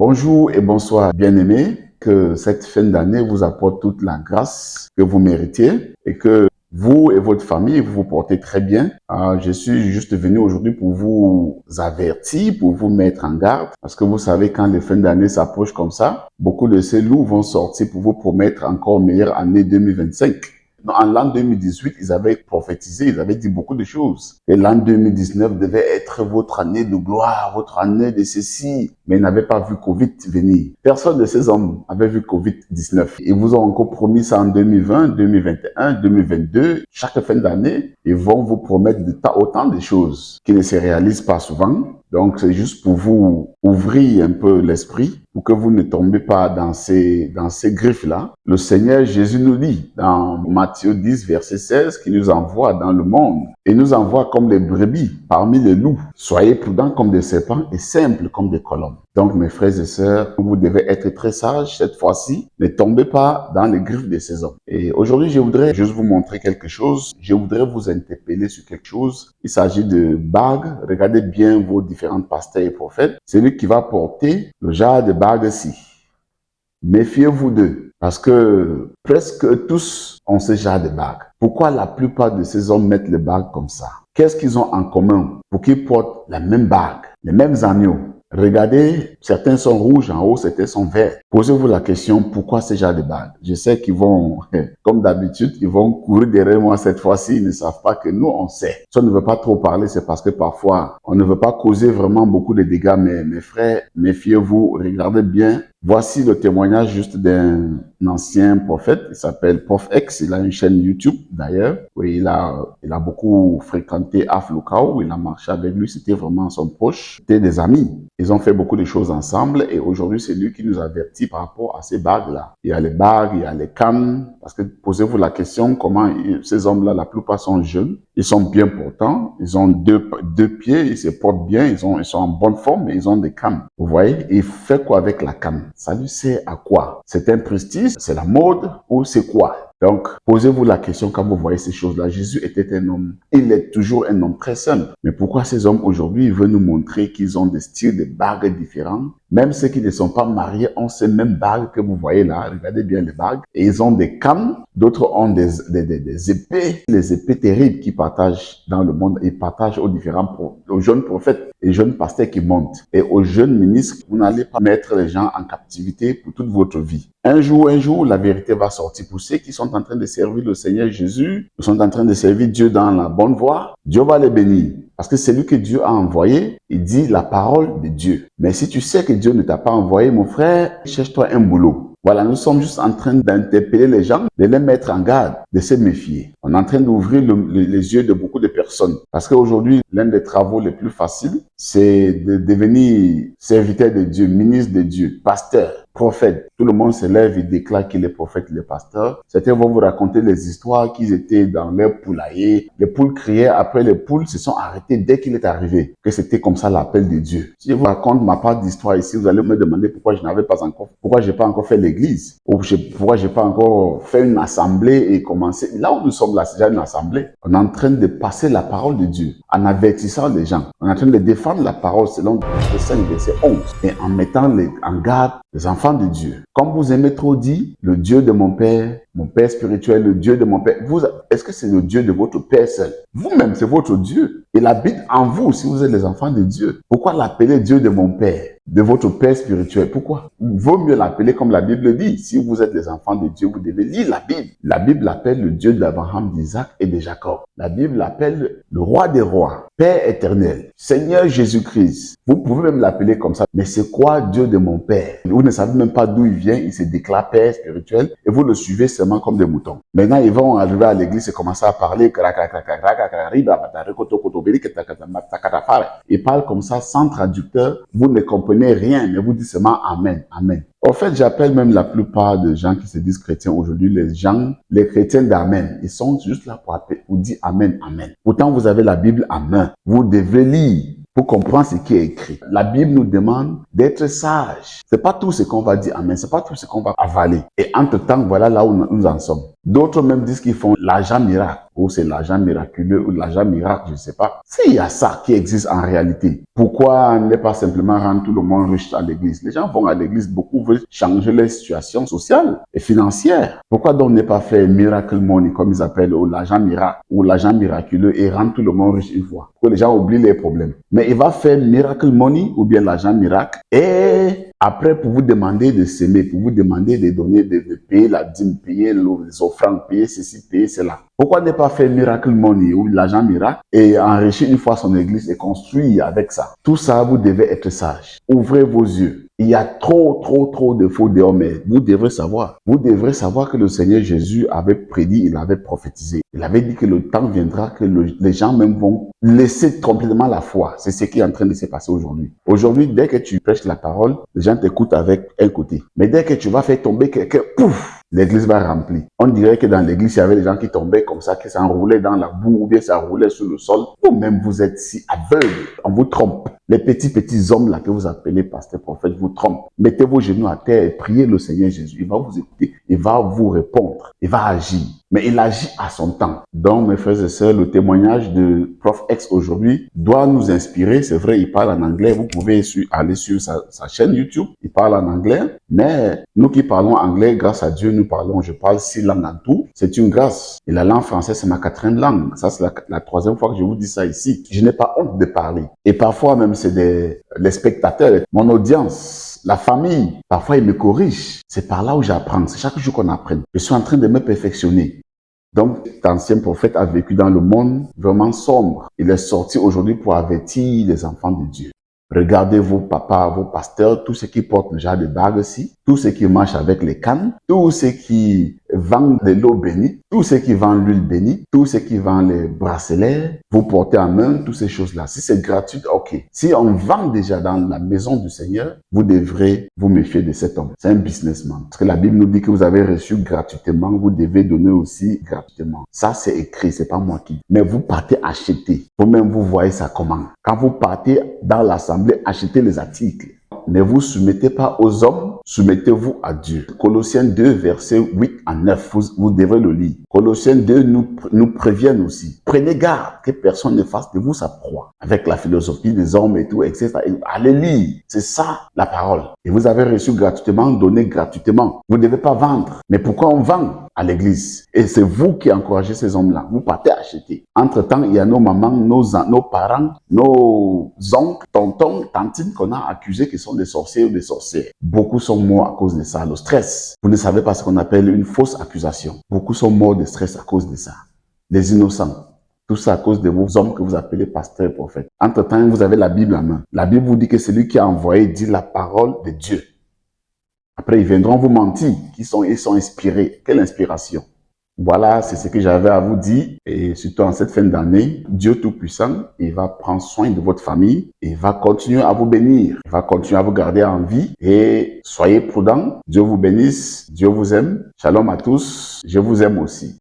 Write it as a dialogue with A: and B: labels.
A: Bonjour et bonsoir, bien-aimés. Que cette fin d'année vous apporte toute la grâce que vous méritez et que vous et votre famille, vous vous portez très bien. Je suis juste venu aujourd'hui pour vous avertir, pour vous mettre en garde, parce que vous savez, quand les fins d'année s'approchent comme ça, beaucoup de ces loups vont sortir pour vous promettre encore meilleure année 2025. En l'an 2018, ils avaient prophétisé, ils avaient dit beaucoup de choses. Et l'an 2019 devait être votre année de gloire, votre année de ceci. Mais ils n'avaient pas vu Covid venir. Personne de ces hommes avait vu Covid-19. Ils vous ont encore promis ça en 2020, 2021, 2022. Chaque fin d'année, ils vont vous promettre autant de choses qui ne se réalisent pas souvent. Donc, c'est juste pour vous ouvrir un peu l'esprit, pour que vous ne tombez pas dans ces griffes-là. Le Seigneur Jésus nous dit dans Matthieu 10, verset 16, qu'il nous envoie dans le monde. Il nous envoie comme des brebis parmi les loups. Soyez prudents comme des serpents et simples comme des colombes. Donc, mes frères et sœurs, vous devez être très sages cette fois-ci. Ne tombez pas dans les griffes de ces hommes. Et aujourd'hui, je voudrais juste vous montrer quelque chose. Je voudrais vous interpeller sur quelque chose. Il s'agit de bagues. Regardez bien vos différents pasteurs et prophètes. Celui qui va porter le genre de bague-ci. Méfiez-vous d'eux. Parce que presque tous ont ce genre de bagues. Pourquoi la plupart de ces hommes mettent les bagues comme ça? Qu'est-ce qu'ils ont en commun pour qu'ils portent la même bague, les mêmes agneaux? Regardez, certains sont rouges en haut, certains sont verts. Posez-vous la question, pourquoi ce genre de bagues? Je sais qu'ils vont, comme d'habitude, ils vont courir derrière moi cette fois-ci. Ils ne savent pas que nous, on sait. Si on ne veut pas trop parler, c'est parce que parfois, on ne veut pas causer vraiment beaucoup de dégâts. Mais mes frères, méfiez-vous, regardez bien. Voici le témoignage juste d'un ancien prophète. Il s'appelle Prof X. Il a une chaîne YouTube, d'ailleurs. Oui, il a beaucoup fréquenté Aflukao. Il a marché avec lui. C'était vraiment son proche. C'était des amis. Ils ont fait beaucoup de choses ensemble. Et aujourd'hui, c'est lui qui nous avertit par rapport à ces bagues-là. Il y a les bagues, il y a les cannes. Parce que posez-vous la question, comment ces hommes-là, la plupart sont jeunes. Ils sont bien portants. Ils ont deux pieds. Ils se portent bien. Ils sont en bonne forme. Et ils ont des cannes. Vous voyez? Il fait quoi avec la canne? Ça lui sert à quoi? C'est un prestige? C'est la mode? Ou c'est quoi? Donc, posez-vous la question quand vous voyez ces choses-là. Jésus était un homme. Il est toujours un homme très simple. Mais pourquoi ces hommes aujourd'hui veulent nous montrer qu'ils ont des styles de bagues différents? Même ceux qui ne sont pas mariés ont ces mêmes bagues que vous voyez là. Regardez bien les bagues. Et ils ont des cannes. D'autres ont des épées. Les épées terribles qu'ils partagent dans le monde. Ils partagent aux jeunes prophètes et jeunes pasteurs qui montent. Et aux jeunes ministres, vous n'allez pas mettre les gens en captivité pour toute votre vie. Un jour, la vérité va sortir. Pour ceux qui sont en train de servir le Seigneur Jésus, qui sont en train de servir Dieu dans la bonne voie, Dieu va les bénir. Parce que c'est lui que Dieu a envoyé, il dit la parole de Dieu. Mais si tu sais que Dieu ne t'a pas envoyé, mon frère, cherche-toi un boulot. Voilà, nous sommes juste en train d'interpeller les gens, de les mettre en garde, de se méfier. On est en train d'ouvrir les yeux de beaucoup de personnes. Parce qu'aujourd'hui, l'un des travaux les plus faciles, c'est de devenir serviteur de Dieu, ministre de Dieu, pasteur, prophète. Tout le monde se lève et déclare qu'il est prophète, il est pasteur. Certains vont vous raconter les histoires qu'ils étaient dans leur poulailler. Les poules criaient, après les poules se sont arrêtées dès qu'il est arrivé, que c'était comme ça l'appel de Dieu. Si je vous raconte ma part d'histoire ici, vous allez me demander pourquoi je n'avais pas encore, pourquoi j'ai pas encore fait l'église, ou pourquoi j'ai pas encore fait une assemblée et commencé. Là où nous sommes là, c'est déjà une assemblée. On est en train de passer la parole de Dieu, en avertissant les gens. On est en train de défendre la parole selon le 5, verset 11, et en mettant en garde les enfants de Dieu. Comme vous aimez trop dire, le Dieu de mon Père spirituel, le Dieu de mon Père, est-ce que c'est le Dieu de votre Père seul? Vous-même, c'est votre Dieu. Il habite en vous si vous êtes les enfants de Dieu. Pourquoi l'appeler Dieu de mon Père, de votre Père spirituel? Pourquoi? Il vaut mieux l'appeler comme la Bible dit. Si vous êtes les enfants de Dieu, vous devez lire la Bible. La Bible l'appelle le Dieu d'Abraham, d'Isaac et de Jacob. La Bible l'appelle le roi des rois, Père éternel, Seigneur Jésus-Christ. Vous pouvez même l'appeler comme ça. Mais c'est quoi Dieu de mon Père? Vous ne savez même pas d'où il vient. Il se déclare Père spirituel et vous le suivez seulement comme des moutons. Maintenant, ils vont arriver à l'église et commencer à parler. Ils parlent comme ça sans traducteur. Vous ne comprenez rien, mais vous dites seulement Amen, Amen. En fait, j'appelle même la plupart des gens qui se disent chrétiens aujourd'hui, les chrétiens d'Amen. Ils sont juste là pour dire Amen, Amen. Pourtant, vous avez la Bible à main. Vous devez lire pour comprendre ce qui est écrit. La Bible nous demande d'être sages. C'est pas tout ce qu'on va dire Amen. C'est pas tout ce qu'on va avaler. Et entre-temps, voilà là où nous en sommes. D'autres même disent qu'ils font l'argent miracle, ou c'est l'argent miraculeux, ou l'argent miracle, je ne sais pas. S'il y a ça qui existe en réalité, pourquoi ne pas simplement rendre tout le monde riche à l'église? Les gens vont à l'église, beaucoup veulent changer leur situation sociale et financière. Pourquoi donc ne pas faire miracle money, comme ils appellent, ou l'argent miracle, ou l'argent miraculeux, et rendre tout le monde riche une fois, pour que les gens oublient les problèmes. Mais il va faire miracle money, ou bien l'argent miracle, et après, pour vous demander de s'aimer, pour vous demander de donner, de payer la dîme, payer les offrandes, payer ceci, payer cela. Pourquoi ne pas faire miracle money ou l'argent miracle et enrichir une fois son église et construire avec ça? Tout ça, vous devez être sage. Ouvrez vos yeux. Il y a trop de faux dehors, mais vous devrez savoir. Vous devrez savoir que le Seigneur Jésus avait prédit, il avait prophétisé. Il avait dit que le temps viendra que les gens même vont laisser complètement la foi. C'est ce qui est en train de se passer aujourd'hui. Aujourd'hui, dès que tu prêches la parole, les gens t'écoutent avec un côté. Mais dès que tu vas faire tomber quelqu'un, pouf, l'église va remplir. On dirait que dans l'église, il y avait des gens qui tombaient comme ça, qui s'enroulaient dans la boue ou bien s'enroulaient sur le sol. Vous-même, vous êtes si aveugles. On vous trompe. Les petits hommes là que vous appelez pasteur, prophète, vous trompent. Mettez vos genoux à terre et priez le Seigneur Jésus. Il va vous écouter. Il va vous répondre. Il va agir. Mais il agit à son temps. Donc, mes frères et sœurs, le témoignage de Prof X aujourd'hui doit nous inspirer. C'est vrai, il parle en anglais. Vous pouvez aller sur sa chaîne YouTube. Il parle en anglais. Mais nous qui parlons anglais, grâce à Dieu, je parle 6 langues en tout. C'est une grâce. Et la langue française, c'est ma 4e langue. Ça, c'est la 3e fois que je vous dis ça ici. Je n'ai pas honte de parler. Et parfois même, c'est les spectateurs, mon audience, la famille. Parfois, ils me corrigent. C'est par là où j'apprends. C'est chaque jour qu'on apprend. Je suis en train de me perfectionner. Donc, cet ancien prophète a vécu dans le monde vraiment sombre. Il est sorti aujourd'hui pour avertir les enfants de Dieu. Regardez vos papas, vos pasteurs, tous ceux qui portent le genre de bague ici, tous ceux qui marchent avec les cannes, tous ceux qui vendent de l'eau bénite, tous ceux qui vendent l'huile bénite, tous ceux qui vendent les bracelets, vous portez en main toutes ces choses-là. Si c'est gratuit, ok. Si on vend déjà dans la maison du Seigneur, vous devrez vous méfier de cet homme. C'est un businessman. Parce que la Bible nous dit que vous avez reçu gratuitement, vous devez donner aussi gratuitement. Ça, c'est écrit, c'est pas moi qui dis. Mais vous partez acheter. Vous-même, vous voyez ça comment. Quand vous partez dans l'assemblée, achetez les articles. Ne vous soumettez pas aux hommes, soumettez-vous à Dieu. Colossiens 2, versets 8 à 9, vous devrez le lire. Colossiens 2 nous préviennent aussi. Prenez garde que personne ne fasse de vous sa proie. Avec la philosophie des hommes et tout, etc. Allez lire. C'est ça, la parole. Et vous avez reçu gratuitement, donné gratuitement. Vous ne devez pas vendre. Mais pourquoi on vend à l'église? Et c'est vous qui encouragez ces hommes-là. Vous partez acheter. Entre-temps, il y a nos mamans, nos parents, nos oncles, tontons, tantines qu'on a accusés qui sont des sorciers ou des sorcières. Beaucoup sont morts à cause de ça. Le stress. Vous ne savez pas ce qu'on appelle une fausse accusation. Beaucoup sont morts de stress à cause de ça. Les innocents. Tout ça à cause de vos hommes que vous appelez pasteurs et prophètes. Entre-temps, vous avez la Bible en main. La Bible vous dit que celui qui a envoyé dit la parole de Dieu. Après, ils viendront vous mentir. Ils sont inspirés. Quelle inspiration? Voilà, c'est ce que j'avais à vous dire. Et surtout en cette fin d'année, Dieu Tout-Puissant, il va prendre soin de votre famille. Il va continuer à vous bénir. Il va continuer à vous garder en vie. Et soyez prudents. Dieu vous bénisse. Dieu vous aime. Shalom à tous. Je vous aime aussi.